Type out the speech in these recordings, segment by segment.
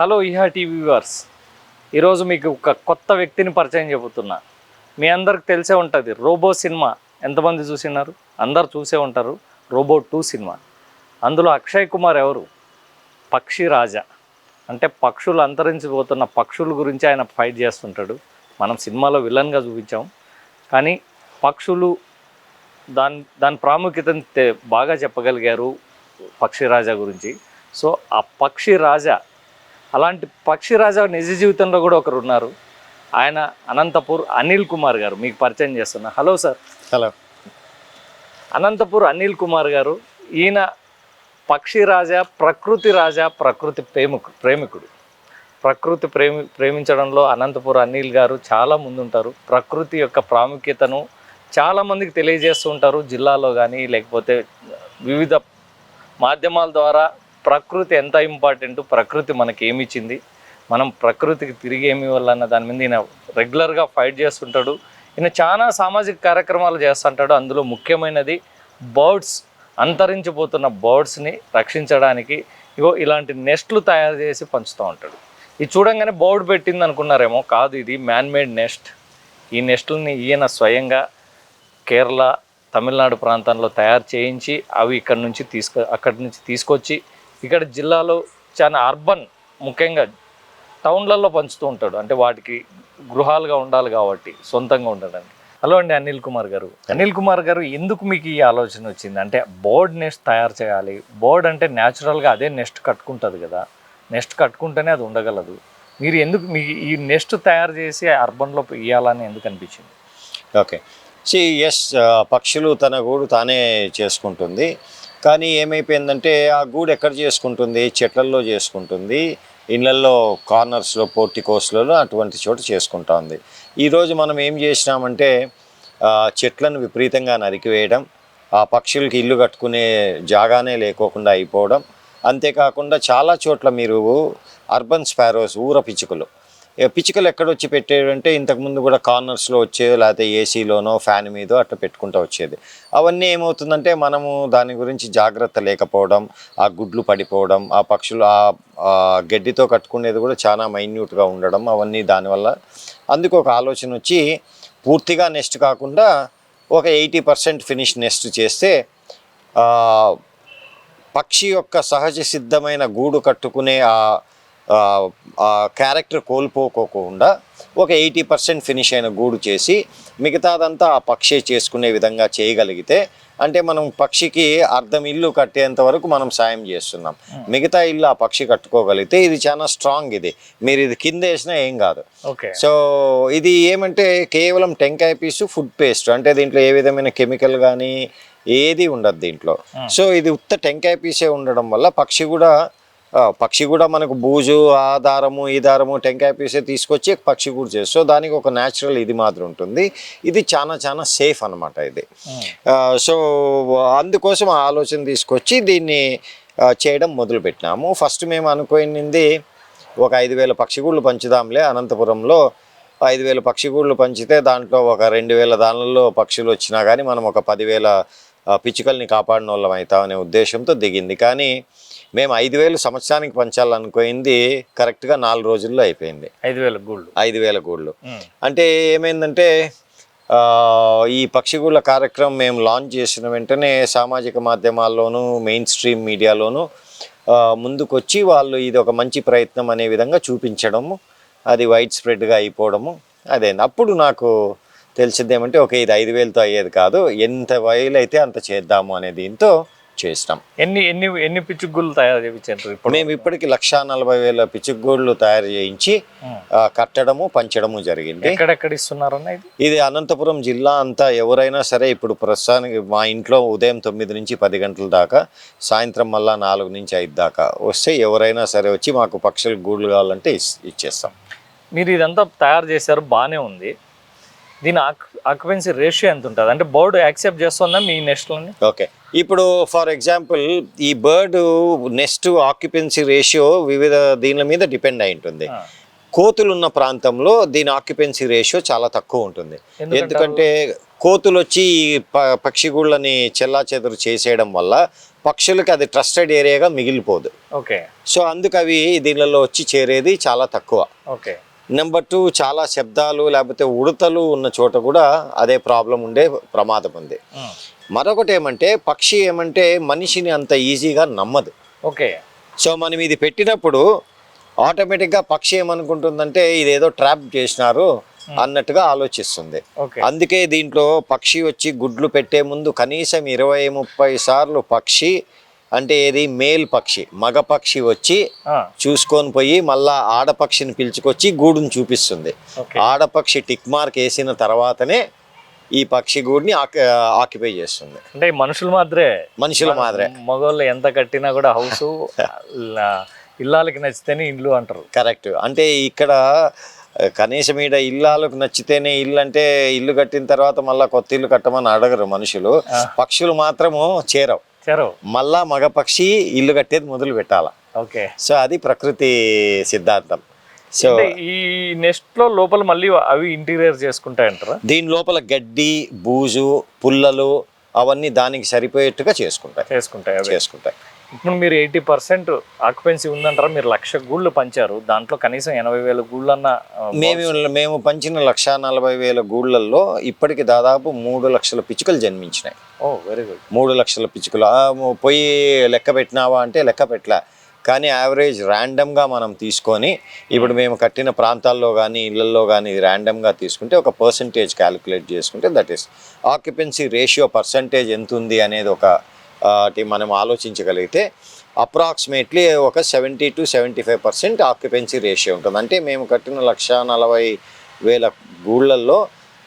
Hello ఈహా TV viewers, ఈరోజు మీకు ఒక కొత్త వ్యక్తిని పరిచయం చెబుతున్నా. మీ అందరికి తెలిసే ఉంటుంది, రోబో సినిమా ఎంతమంది చూసినారు? అందరు చూసే ఉంటారు. రోబో 2 సినిమా. అందులో అక్షయ్ కుమార్ ఎవరు? పక్షి రాజా. అంటే పక్షులు అంతరించిపోతున్న పక్షుల గురించి ఆయన ఫైట్ చేస్తుంటాడు. మనం సినిమాలో విలన్గా చూపించాం, కానీ పక్షులు దాని ప్రాముఖ్యతను బాగా చెప్పగలిగారు పక్షి రాజా గురించి. సో ఆ పక్షి రాజా, అలాంటి పక్షి రాజా నిజ జీవితంలో కూడా ఒకరు ఉన్నారు. ఆయన అనంతపూర్ అనిల్ కుమార్ గారు. మీకు పరిచయం చేస్తున్నా. Hello sir. Hello. Anantapur Anil Kumar గారు. ఈయన పక్షి రాజా, ప్రకృతి రాజా, ప్రకృతి ప్రేమికుడు. ప్రేమించడంలో అనంతపూర్ అనిల్ గారు చాలా ముందుంటారు. ప్రకృతి యొక్క ప్రాముఖ్యతను చాలామందికి తెలియజేస్తూ ఉంటారు. జిల్లాలో కానీ లేకపోతే వివిధ మాధ్యమాల ద్వారా ప్రకృతి ఎంత ఇంపార్టెంట్, ప్రకృతి మనకి ఏమి ఇచ్చింది, మనం ప్రకృతికి తిరిగి ఏమి ఇవ్వాలన్న దాని మీద ఈయన రెగ్యులర్గా ఫైట్ చేస్తుంటాడు. ఈయన చాలా సామాజిక కార్యక్రమాలు చేస్తుంటాడు. అందులో ముఖ్యమైనది బర్డ్స్, అంతరించిపోతున్న బర్డ్స్ని రక్షించడానికి ఇలాంటి నెస్ట్లు తయారు చేసి పంచుతూ ఉంటాడు. ఇది చూడంగానే బోర్డు పెట్టింది అనుకున్నారేమో, కాదు, ఇది మ్యాన్మేడ్ నెస్ట్. ఈ నెస్ట్లని ఈయన స్వయంగా కేరళ, తమిళనాడు ప్రాంతంలో తయారు చేయించి అవి అక్కడి నుంచి తీసుకొచ్చి ఇక్కడ జిల్లాలో చాలా అర్బన్, ముఖ్యంగా టౌన్లలో పంచుతూ ఉంటాడు. అంటే వాటికి గృహాలుగా ఉండాలి కాబట్టి, సొంతంగా ఉండడానికి. హలో అండి అనిల్ కుమార్ గారు. అనిల్ కుమార్ గారు, ఎందుకు మీకు ఈ ఆలోచన వచ్చింది? అంటే బోర్డ్ నెస్ట్ తయారు చేయాలి. బోర్డ్ అంటే న్యాచురల్గా అదే నెస్ట్ కట్టుకుంటుంది కదా, నెస్ట్ కట్టుకుంటేనే అది ఉండగలదు. మీరు ఎందుకు మీకు ఈ నెస్ట్ తయారు చేసి అర్బన్లో ఇవ్వాలని ఎందుకు అనిపించింది? ఓకే, ఎస్, పక్షులు తన గూడు తానే చేసుకుంటుంది. కానీ ఏమైపోయిందంటే ఆ గూడు ఎక్కడ చేసుకుంటుంది? చెట్లల్లో చేసుకుంటుంది, ఇళ్ళల్లో కార్నర్స్లో, పోర్టికోస్లలో అటువంటి చోట చేసుకుంటా ఉంది. ఈరోజు మనం ఏం చేసినామంటే చెట్లను విపరీతంగా నరికివేయడం, ఆ పక్షులకి ఇల్లు కట్టుకునే జాగానే లేకోకుండా అయిపోవడం. అంతేకాకుండా చాలా చోట్ల మీరు అర్బన్ స్పారోస్, ఊర పిచ్చుకలు ఎక్కడొచ్చి పెట్టేవంటే ఇంతకుముందు కూడా కార్నర్స్లో వచ్చేది, లేకపోతే ఏసీలోనో ఫ్యాన్ మీదో అట్లా పెట్టుకుంటూ వచ్చేది. అవన్నీ ఏమవుతుందంటే మనము దాని గురించి జాగ్రత్త లేకపోవడం, ఆ గుడ్లు పడిపోవడం, ఆ పక్షులు ఆ గడ్డితో కట్టుకునేది కూడా చాలా మైన్యూట్గా ఉండడం, అవన్నీ దానివల్ల. అందుకు ఒక ఆలోచన వచ్చి పూర్తిగా నెస్ట్ కాకుండా ఒక 80% ఫినిష్ నెస్ట్ చేస్తే పక్షి యొక్క సహజ సిద్ధమైన గూడు కట్టుకునే ఆ క్యారెక్టర్ కోల్పోకోకుండా ఒక 80% ఫినిష్ అయిన గూడు చేసి మిగతాదంతా ఆ పక్షి చేసుకునే విధంగా చేయగలిగితే, అంటే మనం పక్షికి అర్ధం ఇల్లు కట్టేంత వరకు మనం సాయం చేస్తున్నాం, మిగతా ఇల్లు ఆ పక్షి కట్టుకోగలిగితే ఇది చాలా స్ట్రాంగ్. ఇది మీరు ఇది కింద వేసినా ఏం కాదు. సో ఇది ఏమంటే కేవలం టెంకాయ పీసు, ఫుడ్ పేస్ట్, అంటే దీంట్లో ఏ విధమైన కెమికల్ కానీ ఏది ఉండదు దీంట్లో. సో ఇది ఉత్త టెంకాయ పీసే ఉండడం వల్ల పక్షి కూడా మనకు బూజు, ఆ దారము ఈ దారము టెంకాయ పీసే తీసుకొచ్చి పక్షి కూడా చేస్తుంది. సో దానికి ఒక న్యాచురల్ ఇది మాత్రం ఉంటుంది. ఇది చాలా చాలా సేఫ్ అనమాట ఇది. సో అందుకోసం ఆ ఆలోచన తీసుకొచ్చి దీన్ని చేయడం మొదలుపెట్టినాము. ఫస్ట్ మేము అనుకునింది ఒక 5,000 పక్షిగూళ్ళు పంచుదాంలే అనంతపురంలో. 5,000 పక్షిగూళ్ళు పంచితే దాంట్లో ఒక 2,000 దానిలో పక్షులు వచ్చినా కానీ మనం ఒక 10,000 పిచ్చుకల్ని కాపాడిన వాళ్ళం అవుతామనే ఉద్దేశంతో దిగింది. కానీ మేము 5,000 సంవత్సరానికి పంచాలనుకోయింది కరెక్ట్గా 4 రోజుల్లో అయిపోయింది. 5,000 గూళ్ళు. అంటే ఏమైందంటే ఈ పక్షిగూళ్ళ కార్యక్రమం మేము లాంచ్ చేసిన వెంటనే సామాజిక మాధ్యమాల్లోనూ, మెయిన్ స్ట్రీమ్ మీడియాలోనూ ముందుకొచ్చి వాళ్ళు ఇది ఒక మంచి ప్రయత్నం అనే విధంగా చూపించడము, అది వైడ్ స్ప్రెడ్గా అయిపోవడము. అదే అప్పుడు నాకు తెలిసింది ఏమంటే ఓకే, ఇది 5,000తో అయ్యేది కాదు, ఎంత వీలైతే అంత చేద్దాము అనే దీంతో చేసినాం. ఎన్ని పిచ్చుగూళ్ళు తయారు చేయించారు? మేము ఇప్పటికి 1,40,000 పిచ్చుగూళ్ళు తయారు చేయించి కట్టడము, పంచడము జరిగింది. ఎక్కడెక్కడ ఇస్తున్నారన్న? ఇది అనంతపురం జిల్లా అంతా. ఎవరైనా సరే ఇప్పుడు ప్రస్తుతానికి మా ఇంట్లో ఉదయం 9 నుంచి 10 గంటల దాకా, సాయంత్రం మళ్ళా 4 నుంచి 5 దాకా వస్తే ఎవరైనా సరే వచ్చి మాకు పక్షులకు గూళ్ళు కావాలంటే ఇచ్చేస్తాం. మీరు ఇదంతా తయారు చేశారు, బాగానే ఉంది. దీని ఆక్యుపెన్సీ రేషియో ఎంత ఉంటుంది? అంటే బర్డ్ యాక్సెప్ట్ చేస్తుందా మీ నెస్ట్లని? ఓకే, ఇప్పుడు ఫర్ ఎగ్జాంపుల్ ఈ బర్డ్ నెస్ట్ ఆక్యుపెన్సీ రేషియో వివిధ దీని మీద డిపెండ్ అయి ఉంటుంది. కోతులున్న ప్రాంతంలో దీని ఆక్యుపెన్సీ రేషియో చాలా తక్కువ ఉంటుంది. ఎందుకంటే కోతులు వచ్చి ఈ పక్షి గూళ్ళని చెల్లాచెదురు చేసేయడం వల్ల పక్షులకి అది ట్రస్టెడ్ ఏరియాగా మిగిలిపోదు. ఓకే. సో అందుకు అవి దీనిలో వచ్చి చేరేది చాలా తక్కువ. ఓకే. నెంబర్ 2, చాలా శబ్దాలు లేకపోతే ఉడతలు ఉన్న చోట కూడా అదే ప్రాబ్లం ఉండే ప్రమాదం ఉంది. మరొకటి ఏమంటే పక్షి ఏమంటే మనిషిని అంత ఈజీగా నమ్మదు. ఓకే. సో మనం ఇది పెట్టినప్పుడు ఆటోమేటిక్గా పక్షి ఏమనుకుంటుందంటే ఇదేదో ట్రాప్ చేసినారు అన్నట్టుగా ఆలోచిస్తుంది. అందుకే దీంట్లో పక్షి వచ్చి గుడ్లు పెట్టే ముందు కనీసం 20-30 సార్లు పక్షి అంటే ఏది మేల్ పక్షి మగ పక్షి వచ్చి చూసుకొని పోయి మళ్ళా ఆడపక్షిని పిలుచుకొచ్చి గూడుని చూపిస్తుంది. ఆడపక్షి టిక్ మార్క్ వేసిన తర్వాతనే ఈ పక్షి గూడిని ఆక్యుపై చేస్తుంది. అంటే మనుషుల మాదిరే మగవాళ్ళు ఎంత కట్టినా కూడా హౌస్ ఇల్లాలకి నచ్చితేనే ఇల్లు అంటారు. కరెక్ట్. అంటే ఇక్కడ కనీసం ఈడ ఇల్లాలకు నచ్చితేనే ఇల్లు అంటే ఇల్లు కట్టిన తర్వాత మళ్ళీ కొత్త ఇల్లు కట్టమని అడగరు మనుషులు. పక్షులు మాత్రము చేరవు. మళ్ళా మగ పక్షి ఇల్లు కట్టేది మొదలు పెట్టాల. ఓకే. సో అది ప్రకృతి సిద్ధాంతం. సో ఈ నెస్ట్ లో లోపల మళ్ళీ అవి ఇంటీరియర్ చేసుకుంటాయంటారా? దీని లోపల గడ్డి, బూజు, పుల్లలు అవన్నీ దానికి సరిపోయేట్టుగా చేసుకుంటాయి. ఇప్పుడు మీరు 80% ఆక్యుపెన్సీ ఉందంటారా? మీరు 1,00,000 గూళ్ళు పంచారు, దాంట్లో కనీసం 80,000 గూళ్ళన్నా మేము పంచిన 1,40,000 గూళ్ళల్లో ఇప్పటికి దాదాపు 3 లక్షల పిచ్చుకలు జన్మించినాయి. ఓ వెరీ గుడ్. 3 లక్షల పిచ్చుకలు పోయి లెక్క పెట్టినావా అంటే లెక్క పెట్టలే, కానీ యావరేజ్ ర్యాండమ్గా మనం తీసుకొని ఇప్పుడు మేము కట్టిన ప్రాంతాల్లో కానీ ఇళ్లలో కానీ ర్యాండమ్గా తీసుకుంటే ఒక పర్సంటేజ్ క్యాలిక్యులేట్ చేసుకుంటే that is occupancy ratio percentage ఎంత ఉంది అనేది మనం ఆలోచించగలిగితే అప్రాక్సిమేట్లీ ఒక 70-75% ఆక్యుపెన్సీ రేషియో ఉంటుంది. అంటే మేము కట్టిన 1,40,000 గూళ్ళల్లో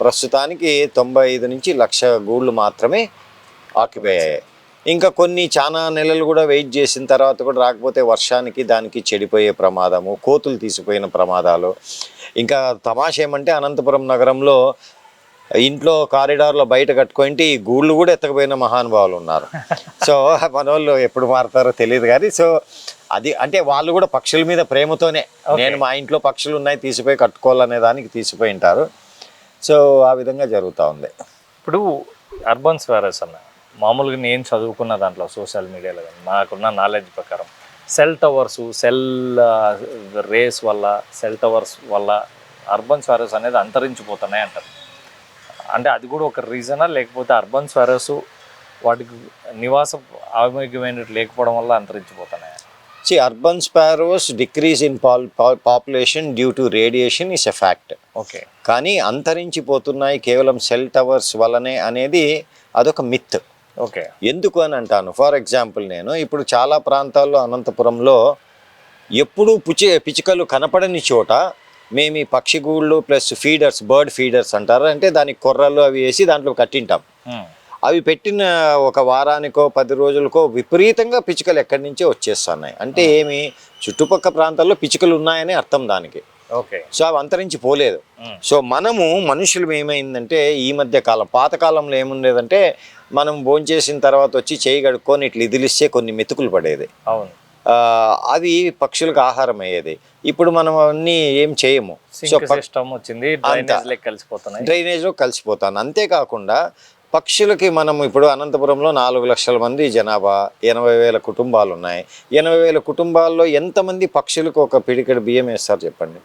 ప్రస్తుతానికి 95 నుంచి 1,00,000 గూళ్ళు మాత్రమే ఆక్యుపై అయ్యాయి. ఇంకా కొన్ని చాలా నెలలు కూడా వెయిట్ చేసిన తర్వాత కూడా రాకపోతే వర్షానికి దానికి చెడిపోయే ప్రమాదము, కోతులు తీసిపోయిన ప్రమాదాలు. ఇంకా తమాష ఏమంటే అనంతపురం నగరంలో ఇంట్లో కారిడార్లో బయట కట్టుకుంటే ఈ గూళ్ళు కూడా ఎత్తకపోయిన మహానుభావులు ఉన్నారు. సో మన వాళ్ళు ఎప్పుడు మారుతారో తెలియదు కానీ సో అది అంటే వాళ్ళు కూడా పక్షుల మీద ప్రేమతోనే నేను మా ఇంట్లో పక్షులు ఉన్నాయి తీసిపోయి కట్టుకోవాలనే దానికి తీసిపోయి ఉంటారు. సో ఆ విధంగా జరుగుతూ ఉంది. ఇప్పుడు అర్బన్ స్క్వేరస్ అన్న మామూలుగా నేను చదువుకున్న దాంట్లో సోషల్ మీడియాలో కానీ నాకున్న నాలెడ్జ్ ప్రకారం సెల్ టవర్స్ వల్ల అర్బన్ స్క్వేరస్ అనేది అంతరించిపోతున్నాయి అంటారు. అంటే అది కూడా ఒక రీజనా, లేకపోతే అర్బన్ స్క్వేరస్ వాటికి నివాస ఆరోగ్యమైన లేకపోవడం వల్ల అంతరించిపోతున్నాయి? Urban sparrows decrease in population due to radiation is a fact. Okay. కానీ అంతరించిపోతున్నాయి కేవలం సెల్ టవర్స్ వల్లనే అనేది అదొక మిత్. ఓకే. ఎందుకు అని అంటాను. ఫర్ ఎగ్జాంపుల్ నేను ఇప్పుడు చాలా ప్రాంతాల్లో అనంతపురంలో ఎప్పుడూ పిచ్చుకలు కనపడని చోట మేము ఈ పక్షి గూళ్ళు ప్లస్ ఫీడర్స్, బర్డ్ ఫీడర్స్ అంటారు, అంటే దానికి కొర్రలు అవి వేసి దాంట్లో కట్టింటాం. అవి పెట్టిన ఒక వారానికో 10 రోజులకో విపరీతంగా పిచ్చుకలు ఎక్కడి నుంచో వచ్చేస్తున్నాయి. అంటే ఏమి చుట్టుపక్కల ప్రాంతాల్లో పిచ్చుకలు ఉన్నాయని అర్థం దానికి. ఓకే. సో అవి అంతరించిపోలేదు. సో మనుషులు ఏమైందంటే ఈ మధ్య కాలం, పాతకాలంలో ఏముండేదంటే మనం భోంచేసిన తర్వాత వచ్చి చేయి కడుక్కొని ఇట్లా ఇదిలిస్తే కొన్ని మెతుకులు పడేది. అవును. అవి పక్షులకు ఆహారం అయ్యేది. ఇప్పుడు మనం అవన్నీ ఏం చేయము. సో సిస్టమ్ వచ్చింది, డ్రైనేజ్లో కలిసిపోతాను. అంతేకాకుండా పక్షులకి మనం ఇప్పుడు అనంతపురంలో 4 లక్షల మంది జనాభా, 80,000 కుటుంబాలు ఉన్నాయి. 80,000 కుటుంబాల్లో ఎంతమంది పక్షులకు ఒక పిడికెడు బియ్యం వేస్తారు చెప్పండి?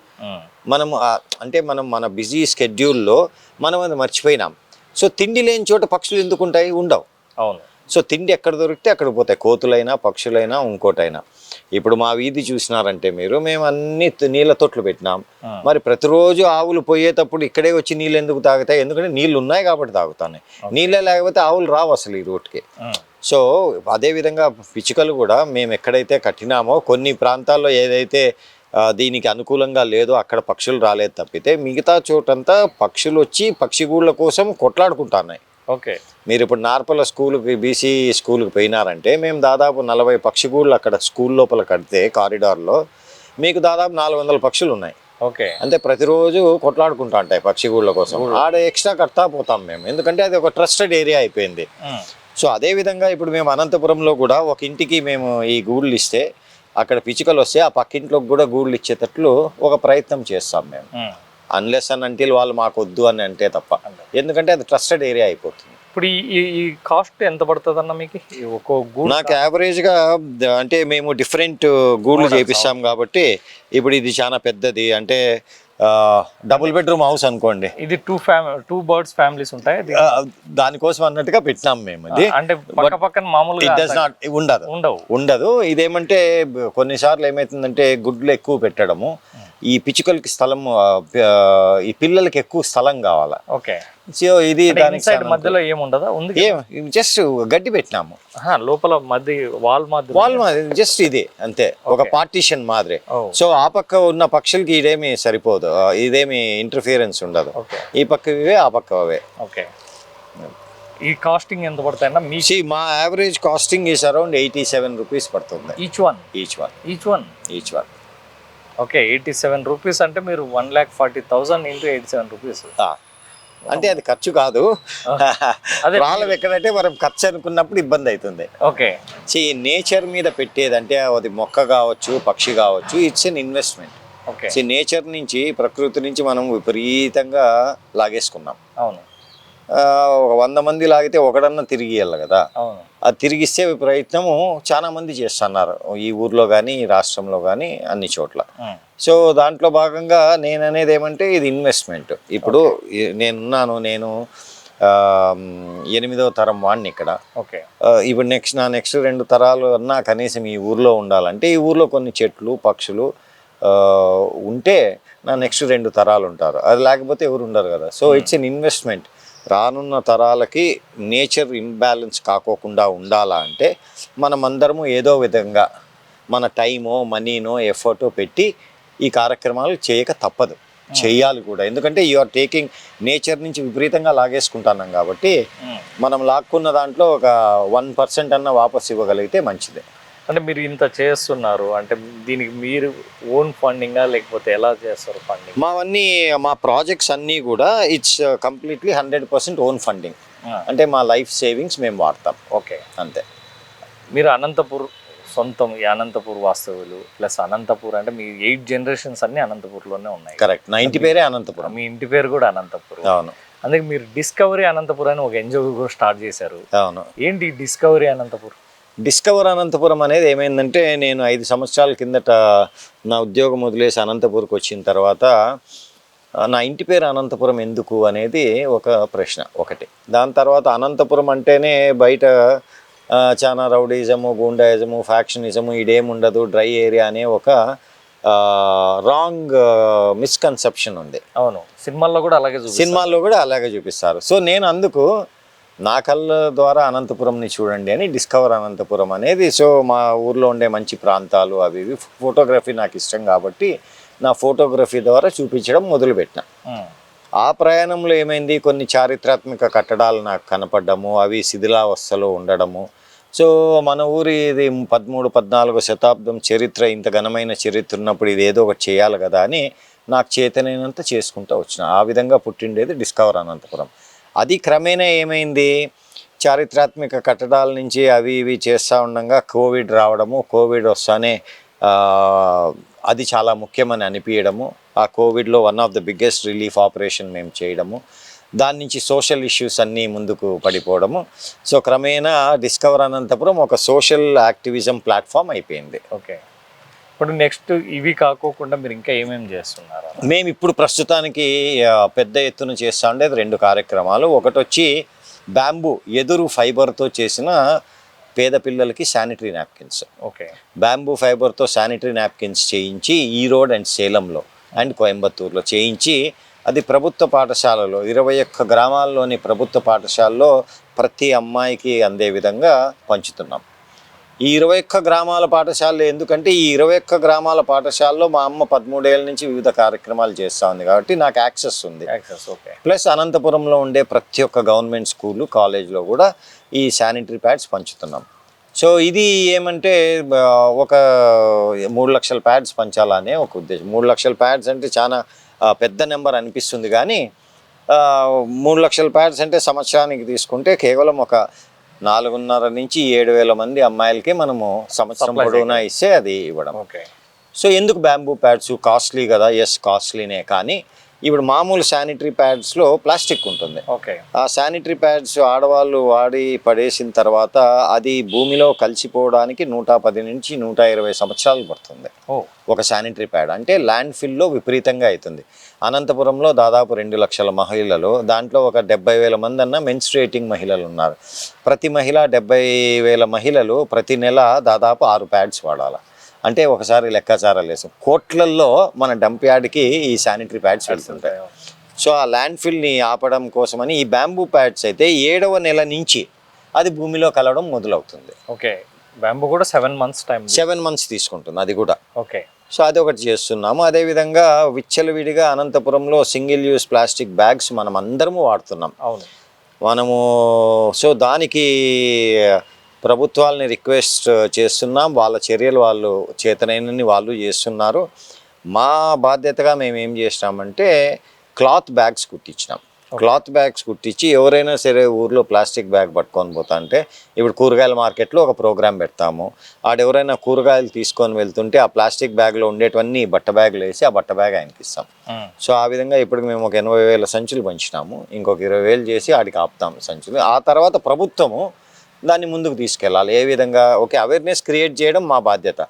మనం మన బిజీ స్కెడ్యూల్లో మనం అది మర్చిపోయినాం. సో తిండి లేని చోట పక్షులు ఎందుకు ఉంటాయి? ఉండవు. అవును. సో తిండి ఎక్కడ దొరికితే అక్కడ పోతాయి, కోతులైనా పక్షులైనా ఇంకోటైనా. ఇప్పుడు మా వీధి చూసినారంటే మేము అన్ని నీళ్ళ తొట్లు పెట్టినాం. మరి ప్రతిరోజు ఆవులు పోయేటప్పుడు ఇక్కడే వచ్చి నీళ్ళు ఎందుకు తాగుతాయి? ఎందుకంటే నీళ్ళు ఉన్నాయి కాబట్టి తాగుతాయి. నీళ్ళే లేకపోతే ఆవులు రావు అసలు ఈ రూట్కి. సో అదేవిధంగా పిచ్చుకలు కూడా మేము ఎక్కడైతే కట్టినామో కొన్ని ప్రాంతాల్లో ఏదైతే దీనికి అనుకూలంగా లేదో అక్కడ పక్షులు రాలేదు తప్పితే మిగతా చోటంతా పక్షులు వచ్చి పక్షి గూళ్ళ కోసం కొట్లాడుకుంటున్నాయి. ఓకే. మీరు ఇప్పుడు నార్పల స్కూల్కి, బీసీ స్కూల్కి పోయినారంటే మేము దాదాపు 40 పక్షి గూళ్ళు అక్కడ స్కూల్ లోపల కడితే కారిడార్లో మీకు దాదాపు 400 పక్షులు ఉన్నాయి. ఓకే. అంటే ప్రతిరోజు కొట్లాడుకుంటా ఉంటాయి పక్షి గూళ్ళ కోసం. ఆడ ఎక్స్ట్రా కడతా పోతాం మేము, ఎందుకంటే అది ఒక ట్రస్టెడ్ ఏరియా అయిపోయింది. సో అదేవిధంగా ఇప్పుడు మేము అనంతపురంలో కూడా ఒక ఇంటికి మేము ఈ గూళ్ళు ఇస్తే అక్కడ పిచ్చుకలు వస్తే ఆ పక్కింట్లోకి కూడా గూళ్ళు ఇచ్చేటట్లు ఒక ప్రయత్నం చేస్తాం మేము. అన్లెస్ అండ్ అంటిల్ వాళ్ళు మాకు వద్దు అని అంటే తప్ప, ఎందుకంటే అది ట్రస్టెడ్ ఏరియా అయిపోతుంది. ఇప్పుడు ఈ కాస్ట్ ఎంత పడుతుంది అన్న మీకు ఒక్కో గూడు? నాకు యావరేజ్గా అంటే మేము డిఫరెంట్ గూడ్లు చేపిస్తాం కాబట్టి ఇప్పుడు ఇది చాలా పెద్దది, అంటే డబుల్ బెడ్రూమ్ హౌస్ అనుకోండి, ఇది టూ బర్డ్స్ ఫ్యామిలీస్ ఉంటాయి దానికోసం అన్నట్టుగా పెట్టినాం మేము. అది అంటే పక్క పక్కన మామూలుగా ఉండదు. ఇదేమంటే కొన్నిసార్లు ఏమవుతుందంటే గుడ్లు ఎక్కువ పెట్టడము, ఈ పిచ్చుకలకి స్థలం, ఈ పిల్లలకి ఎక్కువ స్థలం కావాలా. ఓకే. సో ఇది దానికి మధ్యలో ఏముండదా? ఉంది, జస్ట్ గడ్డి పెట్టినాము లోపల వాల్ జస్ట్ ఇది అంతే, ఒక పార్టీషన్ మాదిరి. సో ఆ పక్క ఉన్న పక్షులకి ఇదేమి సరిపోదు, ఇదేమి ఇంటర్ఫియరెన్స్ ఉండదు. ఈ పక్క ఇవే, ఆ పక్క అవే. ఓకే. ఈ కాస్టింగ్ ఎంత పడతాయన్నా మీ? మా average costing is around 87 rupees పడుతుంది ఈచ్ వన్. ఓకే, 87 రూపీస్ అంటే మీరు 1,40,000 into 87 రూపీస్. అంటే అది ఖర్చు కాదు, ప్రాబ్లం ఎక్కడంటే మనం ఖర్చు అనుకున్నప్పుడు ఇబ్బంది అవుతుంది. ఓకే. నేచర్ మీద పెట్టేదంటే అది మొక్క కావచ్చు, పక్షి కావచ్చు, it's an investment. Okay. Nature నుంచి, ప్రకృతి నుంచి మనం విపరీతంగా లాగేసుకున్నాం. అవును. 100 మంది లాగితే ఒకడన్నా తిరిగి వెళ్ళాలి కదా. అవును. అది తిరిగిస్తే ప్రయత్నము చాలా మంది చేస్తున్నారు ఈ ఊర్లో కానీ, ఈ రాష్ట్రంలో కానీ, అన్ని చోట్ల. సో దాంట్లో భాగంగా నేను అనేది ఏమంటే ఇది ఇన్వెస్ట్మెంట్. ఇప్పుడు నేను 8వ తరం వాడిని ఇక్కడ. ఓకే. ఇప్పుడు నా నెక్స్ట్ 2 తరాలు అన్నా కనీసం ఈ ఊర్లో ఉండాలంటే ఈ ఊర్లో కొన్ని చెట్లు, పక్షులు ఉంటే నా నెక్స్ట్ 2 తరాలు ఉంటారు. అది లేకపోతే ఎవరు ఉండరు కదా. So it's an investment. రానున్న తరాలకి నేచర్ ఇంబ్యాలెన్స్ కాకోకుండా ఉండాలా అంటే మనం అందరము ఏదో విధంగా మన టైమో, మనీనో, ఎఫర్టో పెట్టి ఈ కార్యక్రమాలు చేయక తప్పదు, చేయాలి కూడా. ఎందుకంటే యు ఆర్ టేకింగ్ నేచర్ నుంచి విపరీతంగా లాగేసుకుంటున్నాం కాబట్టి మనం లాక్కున్న దాంట్లో ఒక 1% అన్న వాపస్ ఇవ్వగలిగితే మంచిదే. అంటే మీరు ఇంత చేస్తున్నారు అంటే దీనికి మీరు ఓన్ ఫండింగా లేకపోతే ఎలా చేస్తారు ఫండింగ్? మా ప్రాజెక్ట్స్ అన్నీ కూడా ఇట్స్ కంప్లీట్లీ 100% ఓన్ ఫండింగ్. అంటే మా లైఫ్ సేవింగ్స్ మేము వాడతాం. ఓకే, అంతే. మీరు అనంతపూర్ సొంతం, ఈ అనంతపూర్ వాస్తవులు ప్లస్ అనంతపూర్ అంటే మీ 8 generations అన్ని అనంతపూర్లోనే ఉన్నాయి. కరెక్ట్. నా ఇంటి పేరే అనంతపురం. మీ ఇంటి పేరు కూడా అనంతపూర్. అవును. అందుకే మీరు డిస్కవరీ అనంతపూర్ అని ఒక ఎన్జిఓ కూడా స్టార్ట్ చేశారు. అవును. ఏంటి డిస్కవరీ అనంతపూర్? డిస్కవర్ అనంతపురం అనేది ఏమైందంటే నేను 5 సంవత్సరాల కిందట నా ఉద్యోగం వదిలేసి అనంతపూర్కి వచ్చిన తర్వాత నా ఇంటి పేరు అనంతపురం ఎందుకు అనేది ఒక ప్రశ్న ఒకటి. దాని తర్వాత అనంతపురం అంటేనే బయట చాలా రౌడీజము, గూండాయిజము, ఫ్యాక్షనిజము, ఇదేముండదు, డ్రై ఏరియా అనే ఒక రాంగ్ మిస్కన్సెప్షన్ ఉంది. అవును, సినిమాల్లో కూడా అలాగే చూపిస్తారు. సో నేను అందుకు నా కళ్ళ ద్వారా అనంతపురంని చూడండి అని డిస్కవర్ అనంతపురం అనేది. సో మా ఊర్లో ఉండే మంచి ప్రాంతాలు అవి ఇవి, ఫోటోగ్రఫీ నాకు ఇష్టం కాబట్టి నా ఫోటోగ్రఫీ ద్వారా చూపించడం మొదలుపెట్టిన. ఆ ప్రయాణంలో ఏమైంది, కొన్ని చారిత్రాత్మక కట్టడాలు నాకు కనపడ్డము, అవి శిథిలావస్థలో ఉండడము. సో మన ఊరి ఇది 13-14వ శతాబ్దం చరిత్ర, ఇంత ఘనమైన చరిత్ర ఉన్నప్పుడు ఇది ఏదో ఒకటి చేయాలి కదా అని నాకు చేతనైనంత చేసుకుంటూ వచ్చిన. ఆ విధంగా పుట్టిండేది డిస్కవర్ అనంతపురం. అది క్రమేణా ఏమైంది, చారిత్రాత్మక కట్టడాల నుంచి అవి ఇవి చేస్తూ ఉండగా కోవిడ్ రావడము, కోవిడ్ వస్తానే అది చాలా ముఖ్యమని అనిపించడము, ఆ కోవిడ్లో one of the biggest relief operation మేము చేయడము, దాని నుంచి సోషల్ ఇష్యూస్ అన్నీ ముందుకు పడిపోవడము. సో క్రమేణా డిస్కవర్ అనంతపురం ఒక సోషల్ యాక్టివిజం ప్లాట్ఫామ్ అయిపోయింది. ఓకే. ఇప్పుడు నెక్స్ట్ ఇవి కాకోకుండా మీరు ఇంకా ఏమేమి చేస్తున్నారు? మేము ఇప్పుడు ప్రస్తుతానికి పెద్ద ఎత్తున చేస్తూ ఉండేది 2 కార్యక్రమాలు. ఒకటి వచ్చి బ్యాంబూ ఎదురు ఫైబర్తో చేసిన పేద పిల్లలకి శానిటరీ నాప్కిన్స్. ఓకే. బ్యాంబూ ఫైబర్తో శానిటరీ నాప్కిన్స్ చేయించి ఈరోడ్ అండ్ సేలంలో అండ్ కోయంబత్తూరులో చేయించి అది ప్రభుత్వ పాఠశాలలో 21 గ్రామాల్లోని ప్రభుత్వ పాఠశాలలో ప్రతి అమ్మాయికి అందే విధంగా పంచుతున్నాం. ఈ 21 గ్రామాల పాఠశాలలో ఎందుకంటే ఈ 21 గ్రామాల పాఠశాలలో మా అమ్మ 13 ఏళ్ళ నుంచి వివిధ కార్యక్రమాలు చేస్తూ ఉంది కాబట్టి నాకు యాక్సెస్ ఉంది. ప్లస్ అనంతపురంలో ఉండే ప్రతి ఒక్క గవర్నమెంట్ స్కూలు, కాలేజ్లో కూడా ఈ శానిటరీ ప్యాడ్స్ పంచుతున్నాం. సో ఇది ఏమంటే ఒక 3 లక్షల ప్యాడ్స్ పంచాలనే ఒక ఉద్దేశం. 3 లక్షల ప్యాడ్స్ అంటే చాలా పెద్ద నెంబర్ అనిపిస్తుంది కానీ 3 లక్షల ప్యాడ్స్ అంటే సంవత్సరానికి తీసుకుంటే కేవలం ఒక 4,500 నుంచి 7,000 మంది అమ్మాయిలకి మనము సంవత్సరం పొడవునా ఇస్తే అది ఇవ్వడం. ఓకే. సో ఎందుకు బ్యాంబూ ప్యాడ్స్ కాస్ట్లీ కదా? ఎస్ కాస్ట్లీనే, కానీ ఇప్పుడు మామూలు శానిటరీ ప్యాడ్స్లో ప్లాస్టిక్ ఉంటుంది. ఓకే. ఆ శానిటరీ ప్యాడ్స్ ఆడవాళ్ళు వాడి పడేసిన తర్వాత అది భూమిలో కలిసిపోవడానికి 110 నుంచి 120 సంవత్సరాలు పడుతుంది ఒక శానిటరీ ప్యాడ్. అంటే ల్యాండ్ ఫిల్లో విపరీతంగా అవుతుంది. అనంతపురంలో దాదాపు 2 లక్షల మహిళలు, దాంట్లో ఒక 70,000 మంది అన్న మెన్స్ట్రుయేటింగ్ మహిళలు ఉన్నారు. ప్రతి మహిళ 70,000 మహిళలు ప్రతి నెల దాదాపు 6 ప్యాడ్స్ వాడాలి. అంటే ఒకసారి లెక్కాచారాలు వేసాం, కోట్లల్లో మన డంప్ యార్డ్కి ఈ శానిటరీ ప్యాడ్స్ వెళ్తుంటాయి. సో ఆ ల్యాండ్ ఫిల్ని ఆపడం కోసమని ఈ బ్యాంబూ ప్యాడ్స్ అయితే 7వ నెల నుంచి అది భూమిలో కలవడం మొదలవుతుంది. ఓకే. బ్యాంబూ కూడా 7 months టైం, 7 months తీసుకుంటుంది అది కూడా. ఓకే. సో అది ఒకటి చేస్తున్నాము. అదేవిధంగా విచ్చలవిడిగా అనంతపురంలో సింగిల్ యూస్ ప్లాస్టిక్ బ్యాగ్స్ మనం అందరము వాడుతున్నాం. అవును. మనము సో దానికి ప్రభుత్వాలని రిక్వెస్ట్ చేస్తున్నాం. వాళ్ళ చర్యలు వాళ్ళు చేతనైనన్ని వాళ్ళు చేస్తున్నారు. మా బాధ్యతగా మేము ఏం చేసినామంటే క్లాత్ బ్యాగ్స్ కుట్టించినాం. క్లాత్ బ్యాగ్స్ కుట్టించి ఎవరైనా సరే ఊర్లో ప్లాస్టిక్ బ్యాగ్ పట్టుకొని పోతా అంటే, ఇప్పుడు కూరగాయల మార్కెట్లో ఒక ప్రోగ్రాం పెడతాము. ఆడెవరైనా కూరగాయలు తీసుకొని వెళ్తుంటే ఆ ప్లాస్టిక్ బ్యాగ్లో ఉండేటివన్నీ బట్ట బ్యాగ్లు వేసి ఆ బట్ట బ్యాగ్ ఆయనకి ఇస్తాం. సో ఆ విధంగా ఇప్పుడు మేము ఒక 80,000 సంచులు పంచినాము. ఇంకొక 20,000 చేసి ఆడికి ఆపుతాం సంచులు. ఆ తర్వాత ప్రభుత్వము దాన్ని ముందుకు తీసుకెళ్ళాలి. ఏ విధంగా ఓకే అవేర్నెస్ క్రియేట్ చేయడం మా బాధ్యత.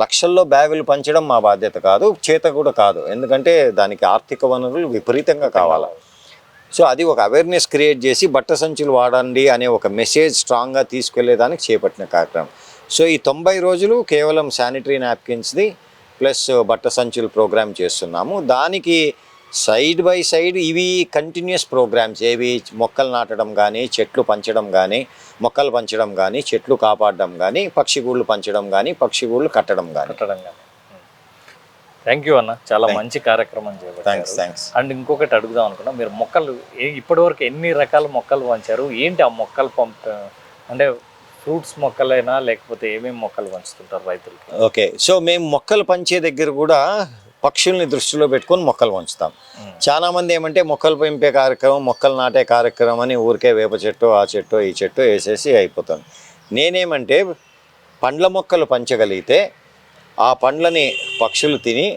లక్షల్లో బ్యాగులు పంచడం మా బాధ్యత కాదు, చేత కూడా కాదు. ఎందుకంటే దానికి ఆర్థిక వనరులు విపరీతంగా కావాలి. సో అది ఒక అవేర్నెస్ క్రియేట్ చేసి బట్ట సంచులు వాడండి అనే ఒక మెసేజ్ స్ట్రాంగ్గా తీసుకెళ్లేదానికి చేపట్టిన కార్యక్రమం. సో ఈ 90 రోజులు కేవలం శానిటరీ నాప్కిన్స్ది ప్లస్ బట్ట సంచులు ప్రోగ్రామ్ చేస్తున్నాము. దానికి సైడ్ బై సైడ్ ఇవి కంటిన్యూస్ ప్రోగ్రామ్స్, ఏవి మొక్కలు నాటడం కానీ, చెట్లు పంచడం కానీ, మొక్కలు పంచడం కానీ, చెట్లు కాపాడడం కానీ, పక్షిగూళ్ళు పంచడం కానీ, పక్షిగూళ్ళు కట్టడం కానీ. థ్యాంక్ యూ అన్న, చాలా మంచి కార్యక్రమం చేపట్టారు. థ్యాంక్స్. అండ్ ఇంకొకటి అడుగుదాం అనుకున్నా, మీరు మొక్కలు ఇప్పటివరకు ఎన్ని రకాల మొక్కలు పంచారు, ఏంటి ఆ మొక్కలు అంటే ఫ్రూట్స్ మొక్కలైనా లేకపోతే ఏమేమి మొక్కలు పంచుతుంటారు రైతులకి? ఓకే, సో మేము మొక్కలు పంచే దగ్గర కూడా పక్షుల్ని దృష్టిలో పెట్టుకొని మొక్కలు పంచుతాం. చాలా మంది ఏమంటే మొక్కలు పెంపే కార్యక్రమం, మొక్కలు నాటే కార్యక్రమం అని ఊరికే వేప చెట్టు ఆ చెట్టు ఈ చెట్టు వేసేసి అయిపోతాను. నేనేమంటే పండ్ల మొక్కలు పంచగలిగితే ఆ పండ్లని పక్షులు తిని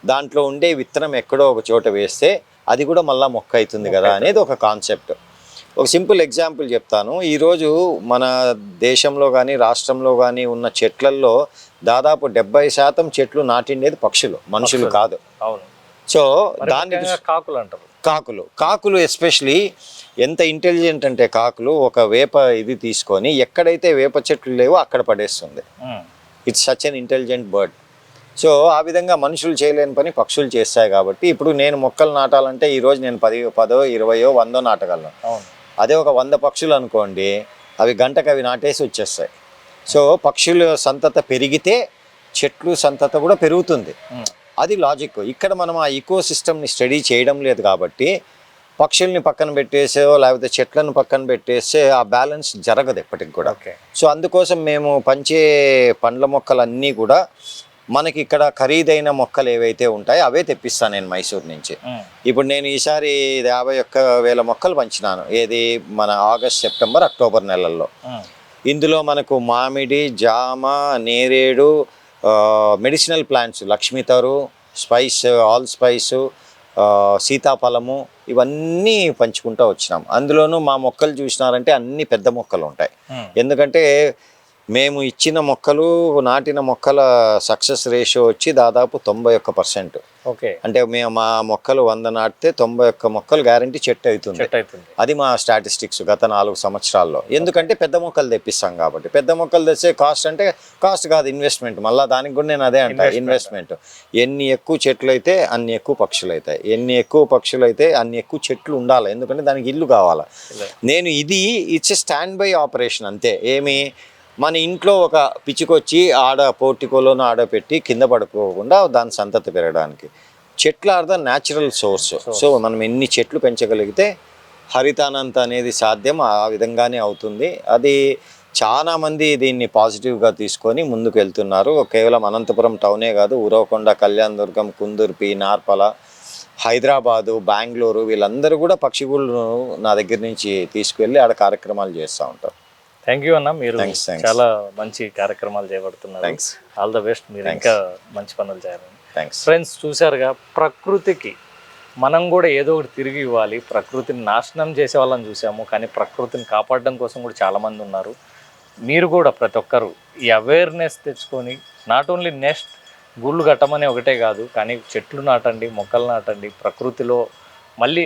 దాంట్లో ఉండే విత్తనం ఎక్కడో ఒక చోట వేస్తే అది కూడా మళ్ళీ మొక్క అవుతుంది కదా అనేది ఒక కాన్సెప్ట్. ఒక సింపుల్ ఎగ్జాంపుల్ చెప్తాను. ఈరోజు మన దేశంలో కానీ రాష్ట్రంలో కానీ ఉన్న చెట్లల్లో దాదాపు 70% చెట్లు నాటిండేది పక్షులు, మనుషులు కాదు. అవును. సో దాన్ని కాకులు అంటారు. కాకులు ఎస్పెషలీ ఎంత ఇంటెలిజెంట్ అంటే కాకులు ఒక వేప ఇది తీసుకొని ఎక్కడైతే వేప చెట్లు లేవో అక్కడ పడేస్తుంది. It's such an intelligent bird. So ఆ విధంగా మనుషులు చేయలేని పని పక్షులు చేస్తాయి. కాబట్టి ఇప్పుడు నేను మొక్కలు నాటాలంటే ఈరోజు నేను 10, 20, 100 నాటగలను. అదే ఒక 100 పక్షులు అనుకోండి, అవి గంటకు అవి నాటేసి వచ్చేస్తాయి. సో పక్షుల సంతత పెరిగితే చెట్లు సంతత కూడా పెరుగుతుంది. అది లాజిక్. ఇక్కడ మనం ఆ ఈకో సిస్టమ్ని స్టడీ చేయడం లేదు కాబట్టి పక్షుల్ని పక్కన పెట్టేసో లేకపోతే చెట్లను పక్కన పెట్టేస్తే ఆ బ్యాలెన్స్ జరగదు ఎప్పటికి కూడా. సో అందుకోసం మేము పంచే పండ్ల మొక్కలన్నీ కూడా మనకి ఇక్కడ ఖరీదైన మొక్కలు ఏవైతే ఉంటాయో అవే తెప్పిస్తాను నేను మైసూర్ నుంచి. ఇప్పుడు నేను ఈసారి 51,000 మొక్కలు పంచినాను. ఏది మన ఆగస్ట్, సెప్టెంబర్, అక్టోబర్ నెలల్లో. ఇందులో మనకు మామిడి, జామ, నేరేడు, మెడిసినల్ ప్లాంట్స్, లక్ష్మీతరు, స్పైస్, ఆల్ స్పైసు, సీతాఫలము, ఇవన్నీ పంచుకుంటూ వచ్చినాం. అందులోనూ మా మొక్కలు చూసినారంటే అన్ని పెద్ద మొక్కలు ఉంటాయి. ఎందుకంటే మేము ఇచ్చిన మొక్కలు, నాటిన మొక్కల సక్సెస్ రేషియో వచ్చి దాదాపు 91%. ఓకే. అంటే మేము మా మొక్కలు 100 నాటితే 91 మొక్కలు గ్యారంటీ చెట్టు అవుతుంది. అది మా స్టాటిస్టిక్స్ గత 4 సంవత్సరాల్లో. ఎందుకంటే పెద్ద మొక్కలు తెప్పిస్తాం కాబట్టి. పెద్ద మొక్కలు తెచ్చే కాస్ట్ అంటే కాస్ట్ కాదు, ఇన్వెస్ట్మెంట్. మళ్ళీ దానికి కూడా నేను అదే అంటా, ఇన్వెస్ట్మెంట్. ఎన్ని ఎక్కువ చెట్లు అయితే అన్ని ఎక్కువ పక్షులు అవుతాయి, ఎన్ని ఎక్కువ పక్షులు అయితే అన్ని ఎక్కువ చెట్లు ఉండాలి. ఎందుకంటే దానికి ఇల్లు కావాలి. నేను ఇట్స్ స్టాండ్ బై ఆపరేషన్ అంతే. ఏమి మన ఇంట్లో ఒక పిచ్చికొచ్చి ఆడ పోర్టికోలోనూ ఆడ పెట్టి కింద పడుకోకుండా దాని సంతతి పెరగడానికి. చెట్లు are the natural source. So మనం ఎన్ని చెట్లు పెంచగలిగితే హరితానంత అనేది సాధ్యం, ఆ విధంగానే అవుతుంది. అది చాలామంది దీన్ని పాజిటివ్గా తీసుకొని ముందుకు వెళ్తున్నారు. కేవలం అనంతపురం టౌనే కాదు, ఉరవకొండ, కళ్యాణదుర్గం, కుందుర్పి, నార్పల, హైదరాబాదు, బెంగళూరు, వీళ్ళందరూ కూడా పక్షిగూళ్ళు నా దగ్గర నుంచి తీసుకువెళ్ళి ఆడ కార్యక్రమాలు చేస్తూ ఉంటారు. థ్యాంక్ యూ అన్న, మీరు చాలా మంచి కార్యక్రమాలు చేపడుతున్నారు. ఆల్ ద బెస్ట్, మీరు ఇంకా మంచి పనులు చేయాలని. థ్యాంక్స్. ఫ్రెండ్స్, చూశారుగా ప్రకృతికి మనం కూడా ఏదో ఒకటి తిరిగి ఇవ్వాలి. ప్రకృతిని నాశనం చేసే వాళ్ళని చూసాము, కానీ ప్రకృతిని కాపాడడం కోసం కూడా చాలామంది ఉన్నారు. మీరు కూడా ప్రతి ఒక్కరు ఈ అవేర్నెస్ తెచ్చుకొని నాట్ ఓన్లీ నెక్స్ట్ గూళ్ళు కట్టమని ఒకటే కాదు, కానీ చెట్లు నాటండి, మొక్కలు నాటండి. ప్రకృతిలో మళ్ళీ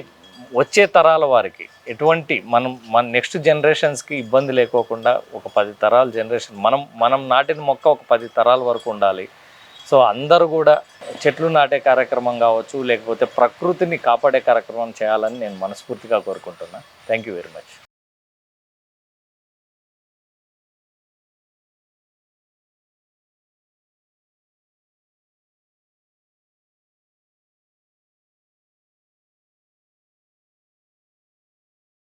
వచ్చే తరాల వారికి ఎటువంటి మన నెక్స్ట్ జనరేషన్స్కి ఇబ్బంది లేకోకుండా ఒక 10 తరాల జనరేషన్ మనం నాటిన మొక్క ఒక 10 తరాల వరకు ఉండాలి. సో అందరూ కూడా చెట్లు నాటే కార్యక్రమం కావచ్చు, లేకపోతే ప్రకృతిని కాపాడే కార్యక్రమం చేయాలని నేను మనస్ఫూర్తిగా కోరుకుంటున్నాను. Thank you very much.